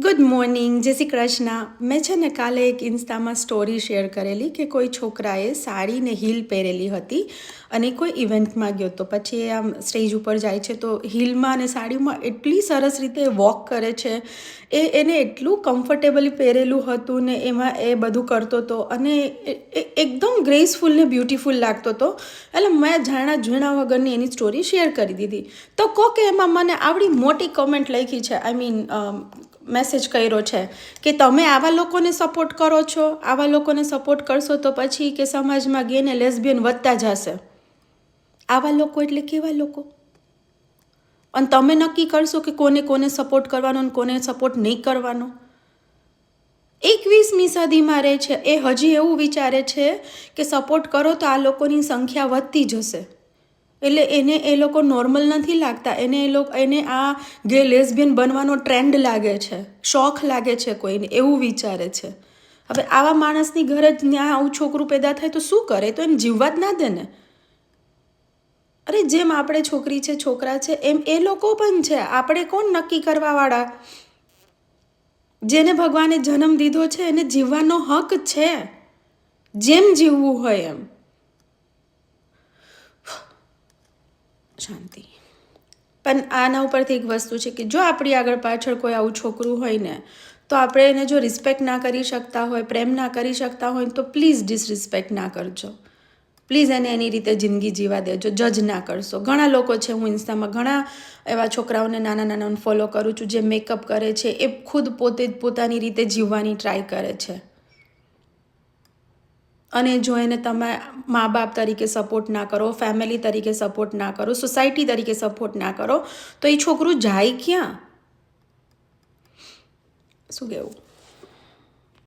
Good morning, જય શ્રી કૃષ્ણ. મેં છે ને કાલે એક ઇન્સ્ટામાં સ્ટોરી શેર કરેલી કે કોઈ છોકરાએ સાડી ને હીલ પહેરેલી હતી અને કોઈ ઇવેન્ટમાં ગયો તો પછી એ આમ સ્ટેજ ઉપર જાય છે તો હીલમાં અને સાડીમાં એટલી સરસ રીતે વોક કરે છે. એને એટલું કમ્ફર્ટેબલી પહેરેલું હતું ને એમાં એ બધું કરતો હતો અને એકદમ ગ્રેસફુલ ને બ્યુટીફુલ લાગતો હતો. એટલે મેં જાણા ઝીણા વગરની એની સ્ટોરી શેર કરી દીધી. તો કોકે એમાં મને આવડી મોટી કોમેન્ટ લખી છે, આઈ મીન મેસેજ કર્યો છે કે તમે આવા લોકોને સપોર્ટ કરો છો, આવા લોકોને સપોર્ટ કરશો તો પછી કે સમાજમાં ગે ને લેસ્બિયન વધતા જશે. આવા લોકો એટલે કેવા લોકો? અને તમે નક્કી કરશો કે કોને કોને સપોર્ટ કરવાનો અને કોને સપોર્ટ નહીં કરવાનો. 21મી સદીમાં રહે છે, એ હજી એવું વિચારે છે કે સપોર્ટ કરો તો આ લોકોની સંખ્યા વધતી જશે. એટલે એને એ લોકો નોર્મલ નથી લાગતા, એને આ ગે લેસ્બિયન બનવાનો ટ્રેન્ડ લાગે છે, શોખ લાગે છે કોઈને, એવું વિચારે છે. હવે આવા માણસની ઘરે જ ત્યાં આવું છોકરું પેદા થાય તો શું કરે? તો એને જીવવા જ ના દે ને. અરે જેમ આપણે છોકરી છે છોકરા છે એમ એ લોકો પણ છે. આપણે કોણ નક્કી કરવાવાળા? જેને ભગવાને જન્મ દીધો છે એને જીવવાનો હક છે, જેમ જીવવું હોય એમ. શાંતિ. પણ આના ઉપરથી એક વસ્તુ છે કે જો આપણી આગળ પાછળ કોઈ આવું છોકરું હોય ને તો આપણે એને જો રિસ્પેક્ટ ના કરી શકતા હોય, પ્રેમ ના કરી શકતા હોય તો પ્લીઝ ડિસરિસ્પેક્ટ ના કરજો. પ્લીઝ એને એની રીતે જિંદગી જીવા દેજો, જજ ના કરશો. ઘણા લોકો છે, હું ઇન્સ્ટામાં ઘણા એવા છોકરાઓને નાના નાનાને ફોલો કરું છું જે મેકઅપ કરે છે, એ ખુદ પોતે જ પોતાની રીતે જીવવાની ટ્રાય કરે છે. અને જો એને તમે મા બાપ તરીકે સપોર્ટ ના કરો, ફેમિલી તરીકે સપોર્ટ ના કરો, સોસાયટી તરીકે સપોર્ટ ના કરો તો એ છોકરું જાય ક્યાં? શું કહેવું?